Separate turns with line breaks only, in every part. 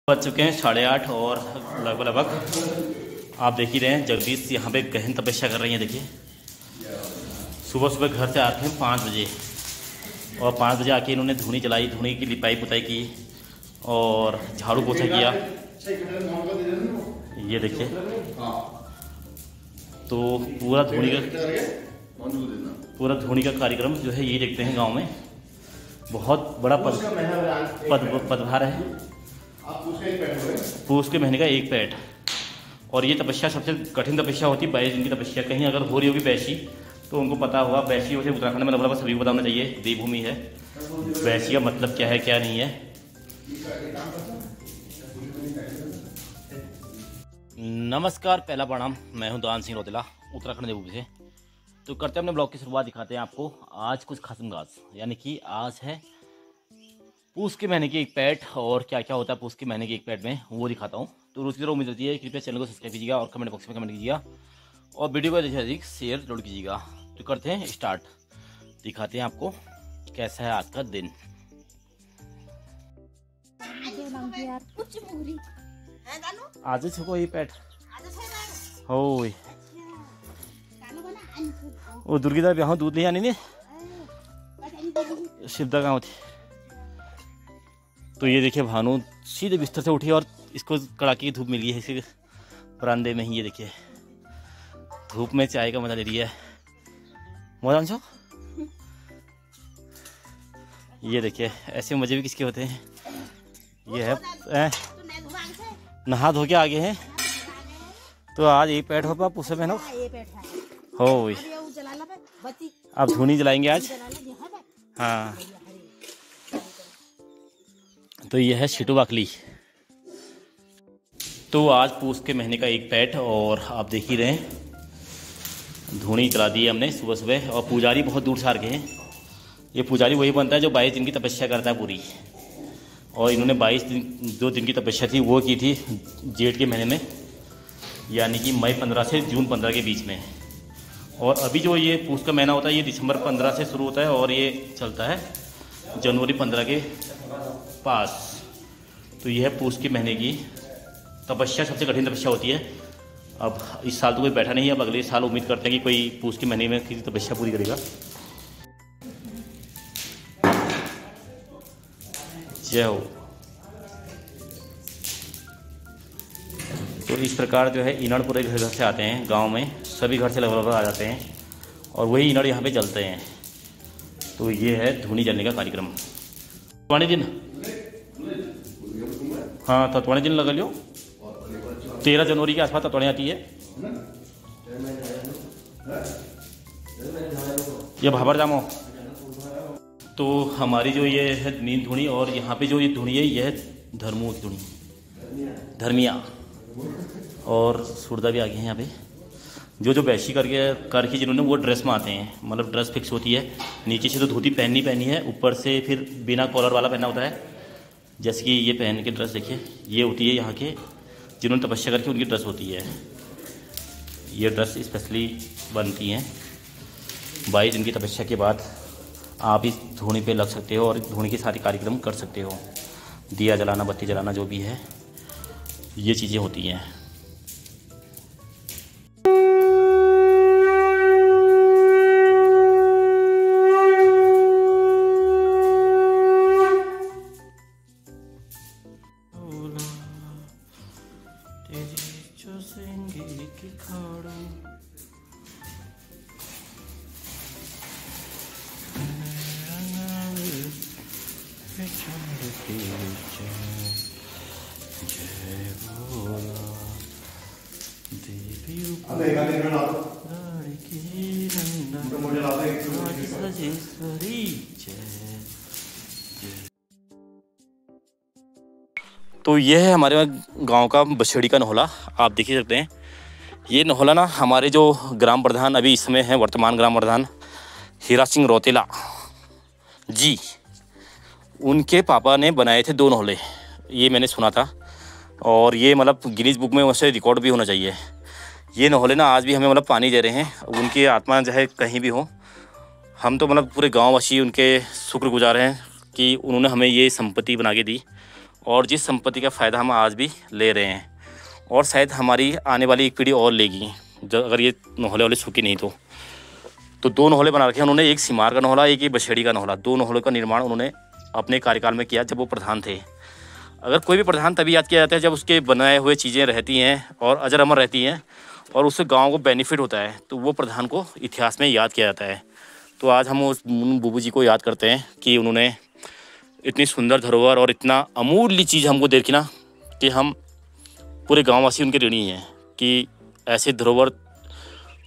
बज चुके हैं 8:30 और लगभग आप देख ही रहे हैं जगदीश यहाँ पे गहन तपस्या कर रही हैं। देखिए सुबह सुबह घर से आते हैं 5 बजे और 5 बजे आके इन्होंने धूनी जलाई, धूनी की लिपाई पुताई की और झाड़ू पोछा किया। ये देखिए तो पूरा धूनी का कार्यक्रम जो है ये देखते हैं गांव में बहुत बड़ा पदभार है। पूस के महीने का एक पैठ और ये तपस्या सबसे कठिन तपस्या होती है 22 दिन की तपस्या। कहीं अगर हो रही होगी बैशी तो उनको पता होगा। बैशी वैसे उत्तराखंड में लगभग सभी को पता होना चाहिए, देवभूमि है। बैशी का मतलब क्या है क्या नहीं है। नमस्कार, पहला प्रणाम। मैं हूं दान सिंह रोतेला, उत्तराखंड देवभूमि से। तो करते हैं अपने ब्लॉग की शुरुआत। दिखाते हैं आपको आज कुछ खास खास, यानी कि आज है पूस के महीने की एक पैठ और क्या क्या होता है पूस के महीने की एक पैठ में वो दिखाता हूँ। तो रोज़ की तरह उम्मीद रहती है, कृपया चैनल को सब्सक्राइब कीजिएगा और कमेंट बॉक्स में कमेंट कीजिएगा और वीडियो को अधिक से अधिक शेयर जरूर कीजिएगा। तो करते हैं स्टार्ट। दिखाते हैं आपको कैसा है आज का दिन। आज छको ये पैठ हो वो दुर्गीदा ब्याह दूध ले आनी शिवदा गाँव थी। तो ये देखिए भानु सीधे बिस्तर से उठी और इसको कड़ाके की धूप मिल गई है इसके बरामदे में ही। ये देखिए धूप में चाय का मजा ले रही है। मोदांशो ये देखिए ऐसे मजे भी किसके होते हैं। ये है नहा धो के आगे हैं। तो आज एक पैठ हो पा पूछे बहनों हो अब धूनी जलाएंगे आज। हाँ तो यह है शिटू बाकली। तो आज पूस के महीने का एक पैठ और आप देख ही रहे हैं धूनी जला दी है हमने सुबह सुबह। और पुजारी बहुत दूर से आ गए हैं। ये पुजारी वही बनता है जो 22 दिन की तपस्या करता है पूरी। और इन्होंने 22 दिन की तपस्या थी वो की थी जेठ के महीने में, यानी कि मई 15 से जून 15 के बीच में। और अभी जो ये पूस का महीना होता है ये दिसंबर 15 से शुरू होता है और ये चलता है जनवरी 15 के पास। तो यह है पूस के महीने की तपस्या, सबसे कठिन तपस्या होती है। अब इस साल तो कोई बैठा नहीं है, अब अगले साल उम्मीद करते हैं कि कोई पूस के महीने में किसी तपस्या पूरी करेगा। जय हो। तो इस प्रकार जो है इनड़ पूरे घर घर से आते हैं गांव में, सभी घर से लगभग आ जाते हैं और वही इनड़ यहाँ पे जलते हैं। तो ये है धूनी जलने का कार्यक्रम। तत्वाणी दिन हाँ तत्वाणी दिन लगा लियो। 13 जनवरी के आसपास तत्वाणी आती है। ये भाबर जामो। तो हमारी जो ये है नींद धुनी और यहाँ पे जो ये धुनी है ये है धर्मों की धुनी, धर्मिया। और सूरदा भी आ गए हैं यहाँ पे। जो बैशी करके जिन्होंने वो ड्रेस में आते हैं, मतलब ड्रेस फिक्स होती है। नीचे से तो धोती पहनी है, ऊपर से फिर बिना कॉलर वाला पहना होता है। जैसे कि ये पहन के ड्रेस देखिए ये होती है यहाँ के जिन्होंने तपस्या करके उनकी ड्रेस होती है। ये ड्रेस स्पेशली बनती हैं 22 दिन की तपस्या के बाद। आप इस धूनी पे लग सकते हो और धूनी के सारे कार्यक्रम कर सकते हो। दिया जलाना, बत्ती जलाना, जो भी है ये चीज़ें होती हैं। तो ये है हमारे गांव का बछड़ी का नहोला। आप देख ही सकते हैं ये नहोला ना हमारे जो ग्राम प्रधान अभी इसमें हैं, वर्तमान ग्राम प्रधान हीरा सिंह रोतेला जी, उनके पापा ने बनाए थे 2 नहोले। ये मैंने सुना था और ये मतलब गिनीज बुक में वैसे रिकॉर्ड भी होना चाहिए। ये नहोले ना आज भी हमें मतलब पानी दे रहे हैं। उनकी आत्मा चाहे कहीं भी हो, हम तो मतलब पूरे गाँववासी उनके शुक्रगुजार हैं कि उन्होंने हमें ये संपत्ति बना के दी और जिस संपत्ति का फ़ायदा हम आज भी ले रहे हैं, और शायद हमारी आने वाली एक पीढ़ी और लेगी जब अगर ये नोहले वाले सूखे नहीं तो 2 नोहले बना रखे हैं उन्होंने, एक सिमार का नोहला, एक ये बछेड़ी का नोहला। 2 नोहलों का निर्माण उन्होंने अपने कार्यकाल में किया जब वो प्रधान थे। अगर कोई भी प्रधान तभी याद किया जाता है जब उसके बनाए हुए चीज़ें रहती हैं और अजर अमर रहती हैं और उससे गाँव को बेनिफिट होता है, तो वो प्रधान को इतिहास में याद किया जाता है। तो आज हम उस बुबू जी को याद करते हैं कि उन्होंने इतनी सुंदर धरोहर और इतना अमूल्य चीज़ हमको देखी ना कि हम पूरे गाँववासी उनके ऋणी हैं कि ऐसे धरोहर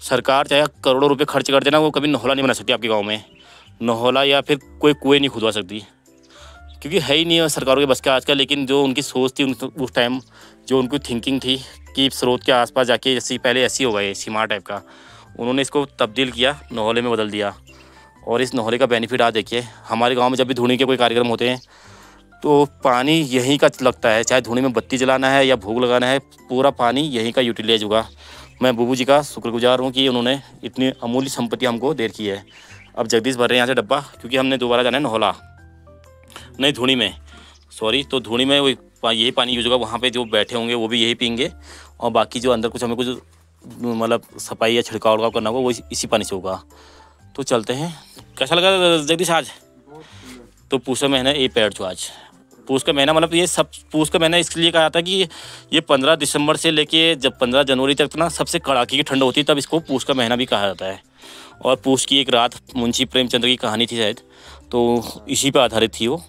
सरकार चाहे करोड़ों रुपए खर्च कर देना, वो कभी नोहला नहीं बना सकती आपके गांव में। नोहला या फिर कोई कुएं नहीं खुदवा सकती, क्योंकि है ही नहीं सरकारों के बस का आज का। लेकिन जो उनकी सोच थी उस टाइम, जो उनकी थिंकिंग थी कि स्रोत के आसपास जाके जैसे पहले ऐसी होगा ये सीमा टाइप का, उन्होंने इसको तब्दील किया, नोहले में बदल दिया। और इस नोहले का बेनिफिट आज देखिए, हमारे गाँव में जब भी धूनी के कोई कार्यक्रम होते हैं तो पानी यहीं का लगता है, चाहे धूनी में बत्ती जलाना है या भोग लगाना है, पूरा पानी यहीं का यूटिलाइज होगा। मैं बुबू जी का शुक्रगुजार हूँ कि उन्होंने इतनी अमूल्य संपत्ति हमको दे रखी है। अब जगदीश भर रहे हैं यहाँ से डब्बा, क्योंकि हमने दोबारा जाना है नोहला, नहीं धूनी में, सॉरी। तो धूनी में वो यही पानी यूज होगा, वहाँ पे जो बैठे होंगे वो भी यही पीएंगे, और बाकी जो अंदर कुछ हमें कुछ मतलब सफाई या छिड़काव उड़काव करना होगा वो इसी पानी से होगा। तो चलते हैं। कैसा लगा जगदीश आज? तो पूछ महीना ये पेड़ छो आज पूस का महीना, मतलब ये सब पूस का महीना इसलिए कहा था कि ये 15 दिसंबर से लेके जब 15 जनवरी तक ना सबसे कड़ाके की ठंड होती है, तब इसको पूस का महीना भी कहा जाता है। और पूस की एक रात मुंशी प्रेमचंद्र की कहानी थी शायद, तो इसी पर आधारित थी वो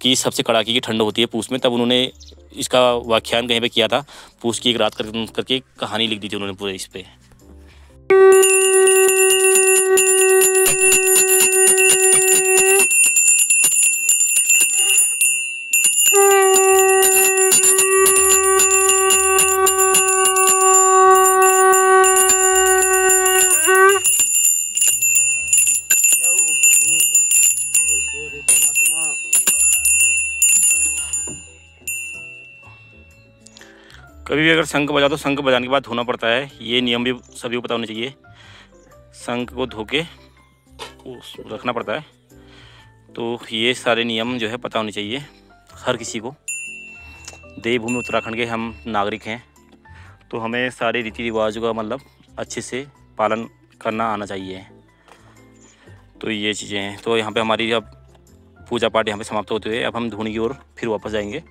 कि सबसे कड़ाके की ठंड होती है पूस में, तब उन्होंने इसका व्याख्यान कहीं पर किया था। पूस की एक रात करके कहानी लिख दी थी उन्होंने पूरे इस पर। कभी भी अगर शंख बजा तो शंख बजाने के बाद धोना पड़ता है, ये नियम भी सभी को पता होना चाहिए। शंख को धो के रखना पड़ता है, तो ये सारे नियम जो है पता होने चाहिए हर किसी को। देवभूमि उत्तराखंड के हम नागरिक हैं, तो हमें सारे रीति रिवाजों का मतलब अच्छे से पालन करना आना चाहिए। तो ये चीज़ें हैं। तो यहाँ पे हमारी अब पूजा पाठ यहाँ पे समाप्त होते हुए अब हम धूनी की ओर फिर वापस जाएंगे।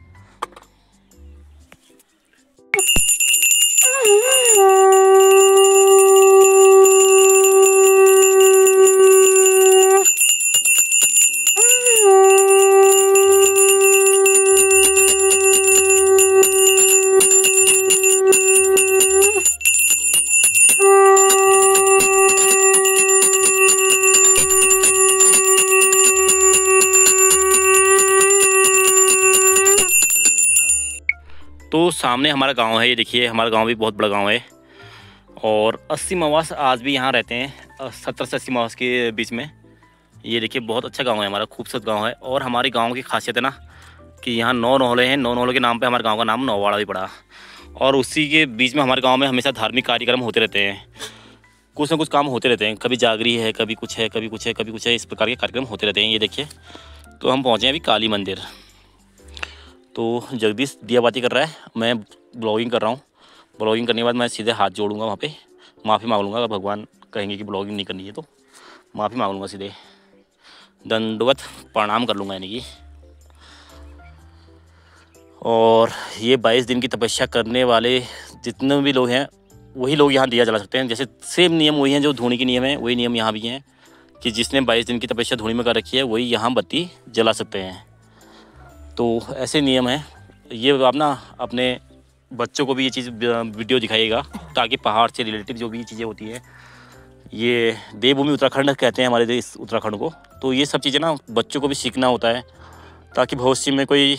तो सामने हमारा गांव है, ये देखिए हमारा गांव भी बहुत बड़ा गांव है, और 80 मवास आज भी यहाँ रहते हैं, 70 से 80 मवास के बीच में। ये देखिए बहुत अच्छा गांव है हमारा, खूबसूरत गांव है। और हमारे गांव की खासियत है ना कि यहाँ 9 नोहले हैं, 9 नोहले के नाम पे हमारे गांव का नाम नौवाड़ा भी पड़ा। और उसी के बीच में हमारे गाँव में हमेशा धार्मिक कार्यक्रम होते रहते हैं, कुछ ना कुछ काम होते रहते हैं, कभी जागरी है, कभी कुछ है, कभी कुछ है, कभी कुछ है, इस प्रकार के कार्यक्रम होते रहते हैं। ये देखिए, तो हम पहुँचे हैं अभी काली मंदिर। तो जगदीश दिया बाती कर रहा है, मैं ब्लॉगिंग कर रहा हूँ। ब्लॉगिंग करने के बाद मैं सीधे हाथ जोड़ूंगा, वहाँ पे माफ़ी मांग लूँगा। अगर भगवान कहेंगे कि ब्लॉगिंग नहीं करनी है तो माफ़ी मांग लूँगा, सीधे दंडवत प्रणाम कर लूँगा यानी कि। और ये 22 दिन की तपस्या करने वाले जितने भी लोग हैं वही लोग यहाँ दिया जला सकते हैं। जैसे सेम नियम वही हैं जो धूनी के नियम है, वही नियम यहाँ भी हैं कि जिसने 22 दिन की तपस्या धूनी में कर रखी है वही यहाँ बत्ती जला सकते हैं। तो ऐसे नियम हैं। ये आप ना अपने बच्चों को भी ये चीज़ वीडियो दिखाइएगा, ताकि पहाड़ से रिलेटिव जो भी चीज़ें होती हैं, ये देवभूमि उत्तराखंड कहते हैं हमारे देश उत्तराखंड को, तो ये सब चीज़ें ना बच्चों को भी सीखना होता है, ताकि भविष्य में कोई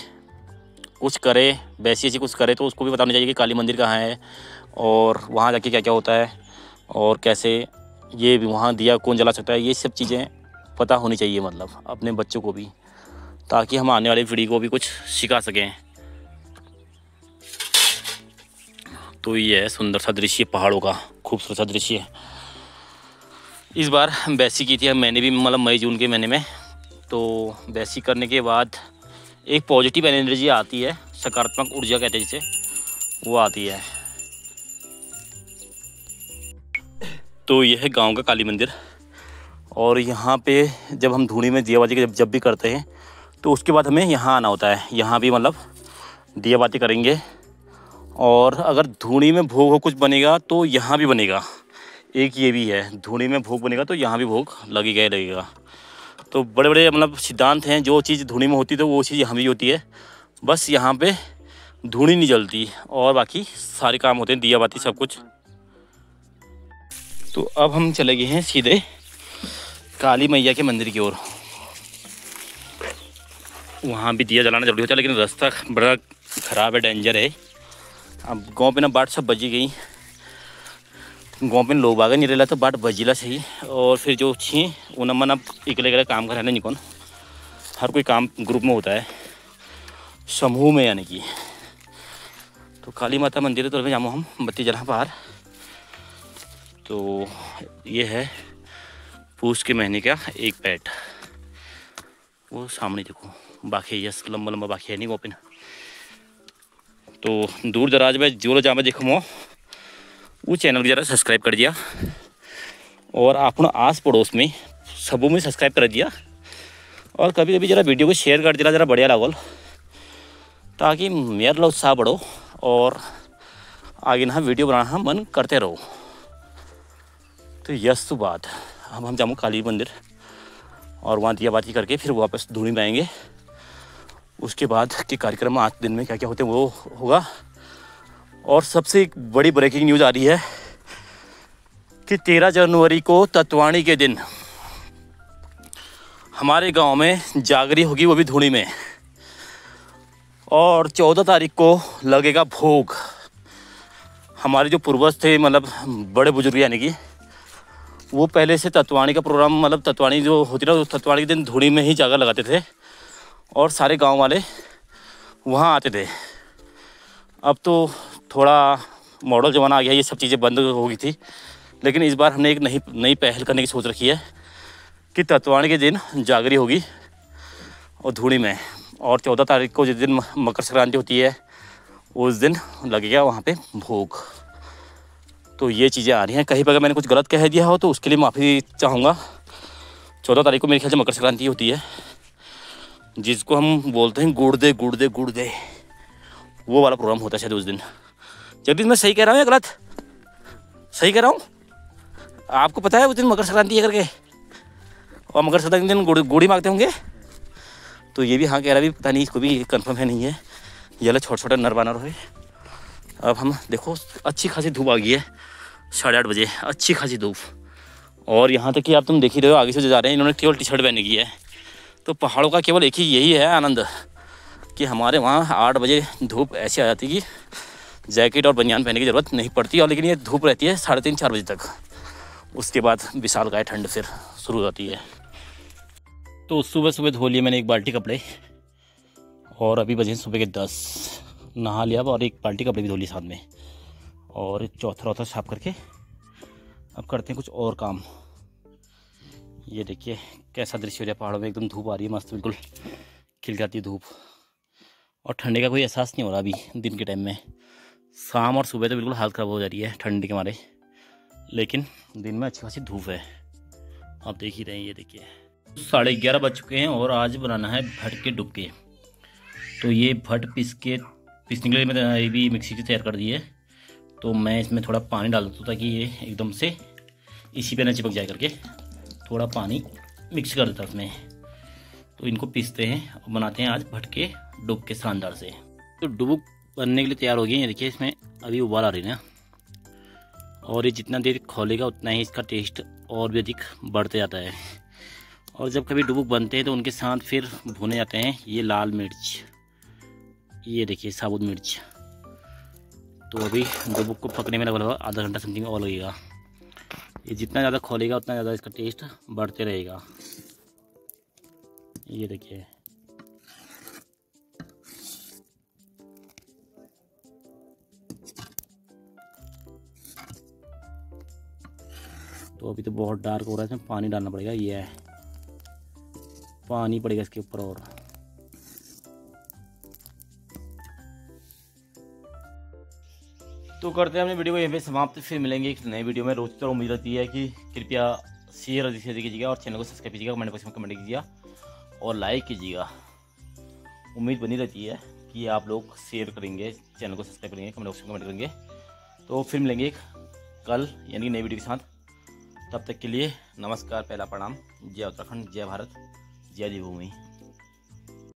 कुछ करे, वैसी ऐसी कुछ करे तो उसको भी बताना चाहिए कि काली मंदिर कहाँ है और वहाँ जाके क्या क्या होता है और कैसे ये वहाँ दिया कौन जला सकता है। ये सब चीज़ें पता होनी चाहिए मतलब अपने बच्चों को भी, ताकि हम आने वाली पीढ़ी को भी कुछ सिखा सकें। तो ये है सुंदर सा दृश्य, पहाड़ों का खूबसूरत सा दृश्य। इस बार बैसी की थी मैंने भी, मतलब मई जून के महीने में। तो बैसी करने के बाद एक पॉजिटिव एनर्जी आती है, सकारात्मक ऊर्जा कहते हैं जिसे, वो आती है। तो यह है गांव का काली मंदिर। और यहाँ पे जब हम धूनी में दियाबाती जब भी करते हैं तो उसके बाद हमें यहाँ आना होता है। यहाँ भी मतलब दियाबाती करेंगे, और अगर धूनी में भोग हो कुछ बनेगा तो यहाँ भी बनेगा। एक ये भी है, धूनी में भोग बनेगा तो यहाँ भी भोग लगेगा। तो बड़े बड़े मतलब सिद्धांत हैं, जो चीज़ धूनी में होती है तो वो चीज़ यहाँ भी होती है। बस यहाँ पे धूनी नहीं जलती और बाकी सारे काम होते हैं, दियाबाती सब कुछ। तो अब हम चले गए हैं सीधे काली मैया के मंदिर की ओर। वहाँ भी दिया जलाना जरूरी होता है, लेकिन रास्ता बड़ा ख़राब है, डेंजर है। अब गाँव पे ना बाट सब बजी गई, गाँव पे लोग आगे नहीं रहा तो बाट बजिला सही। और फिर जो छी वो नमन अब इकले काम कर रहे निकन, हर कोई काम ग्रुप में होता है, समूह में यानी कि। तो काली माता मंदिर तो जामो हम बत्ती जला पार। तो ये है पूस के महीने का एक पैट, वो सामने देखो बाकी यस लंबा लंबा बाकी है नहीं वो पे। तो दूर दराज में जो लोग जामे देखो वो चैनल जरा सब्सक्राइब कर दिया, और अपना आस पड़ोस में सबों में सब्सक्राइब कर दिया, और कभी कभी जरा वीडियो को शेयर कर दिया, जरा बढ़िया लागल, ताकि मेरा उत्साह बढ़ो और आगे ना वीडियो बनाना मन करते रहो। तो यस तो बात अब हम जामू काली मंदिर और वहाँ दियाबाती करके फिर वापस धूनी में आएंगे। उसके बाद के कार्यक्रम आज दिन में क्या क्या होते हैं वो होगा। और सबसे एक बड़ी ब्रेकिंग न्यूज़ आ रही है कि 13 जनवरी को तत्वाणी के दिन हमारे गांव में जागरी होगी, वो भी धूनी में। और 14 तारीख को लगेगा भोग। हमारे जो पूर्वज थे मतलब बड़े बुजुर्ग यानी कि वो पहले से तत्वाणी का प्रोग्राम मतलब तत्वाणी जो होती ना, तत्वाणी के दिन धूनी में ही जागर लगाते थे और सारे गांव वाले वहाँ आते थे। अब तो थोड़ा मॉडल ज़माना आ गया, ये सब चीज़ें बंद हो गई थी, लेकिन इस बार हमने एक नई पहल करने की सोच रखी है कि तत्वाणी के दिन जागरी होगी और धूनी में। और 14 तारीख को जिस दिन मकर संक्रांति होती है उस दिन लगेगा वहाँ पे भोग। तो ये चीज़ें आ रही हैं। कहीं पर अगर मैंने कुछ गलत कह दिया हो तो उसके लिए माफ़ी चाहूँगा। 14 तारीख को मेरे ख्याल से मकर संक्रांति होती है, जिसको हम बोलते हैं गुड़ दे, वो वाला प्रोग्राम होता है शायद उस दिन। जगदीश मैं सही कह रहा हूँ या गलत? सही कह रहा हूँ? आपको पता है उस दिन मकर संक्रांति है करके, और मकर संक्रांति के दिन गुड़ी मांगते होंगे। तो ये भी हाँ कह रहा, भी पता नहीं, इसको भी कंफर्म है नहीं है। ये छोटे छोटे नर बानर हुए। अब हम देखो अच्छी खासी धूप आ गई है, 8:30 बजे अच्छी खासी धूप। और यहाँ तक कि आप तुम देख ही रहे हो आगे से जो जा रहे हैं, इन्होंने केवल टी शर्ट पहनी की है। तो पहाड़ों का केवल एक ही यही है आनंद कि हमारे वहाँ 8 बजे धूप ऐसी आ जाती है कि जैकेट और बनियान पहनने की ज़रूरत नहीं पड़ती। और लेकिन ये धूप रहती है 3:30-4 बजे तक। उसके बाद विशालकाय ठंड फिर शुरू हो जाती है। तो सुबह सुबह धो लिए मैंने एक बाल्टी कपड़े, और अभी बजे सुबह के 10। नहा लिया और एक बाल्टी कपड़े भी धो लिए साथ में, और चौथा साफ करके अब करते हैं कुछ और काम। ये देखिए कैसा दृश्य हो रहा है, पहाड़ों में एकदम धूप आ रही है मस्त, बिल्कुल खिल जाती है धूप। और ठंडे का कोई एहसास नहीं हो रहा अभी दिन के टाइम में। शाम और सुबह तो बिल्कुल हालत ख़राब हो जा रही है ठंडी के मारे, लेकिन दिन में अच्छी खासी धूप है। आप देख ही रहे हैं, ये देखिए 11:30 बज चुके हैं और आज बनाना है भट के डुबके। तो ये भट पीसने के लिए मैंने ये भी मिक्सी से तैयार कर दी है। तो मैं इसमें थोड़ा पानी डाल देता हूँ ताकि ये एकदम से इसी पे ना चिपक जाए करके। थोड़ा पानी मिक्स कर देता उसमें। तो इनको पीसते हैं और बनाते हैं आज भट के डुबके शानदार से। तो डुबुक बनने के लिए तैयार हो गए। ये देखिए इसमें अभी उबाल आ रही है ना, और ये जितना देर खोलेगा उतना ही इसका टेस्ट और भी अधिक बढ़ते जाता है। और जब कभी डुबुक बनते हैं तो उनके साथ फिर भुने जाते हैं ये लाल मिर्च, ये देखिए साबुत मिर्च। तो अभी डुबुक को पकने में लगभग आधा घंटा समथिंग और लगेगा। ये जितना ज़्यादा खोलेगा उतना ज़्यादा इसका टेस्ट बढ़ते रहेगा। ये देखिए तो अभी तो बहुत डार्क हो रहा है, इसमें पानी डालना पड़ेगा। ये है पानी पड़ेगा इसके ऊपर। और तो करते हैं अपनी वीडियो को यहीं पे समाप्त। फिर मिलेंगे एक नई वीडियो में। रोज तो उम्मीद रहती है कि कृपया शेयर अधिक से अधिक कीजिएगा और चैनल को सब्सक्राइब कीजिएगा, कमेंट बॉक्स में कमेंट कीजिएगा और लाइक कीजिएगा। उम्मीद बनी रहती है कि आप लोग शेयर करेंगे, चैनल को सब्सक्राइब करेंगे, कमेंट बॉक्स में कमेंट करेंगे। तो फिर मिलेंगे कल यानी नई वीडियो के साथ। तब तक के लिए नमस्कार, पहला प्रणाम। जय उत्तराखंड, जय भारत, जय देवभूमि।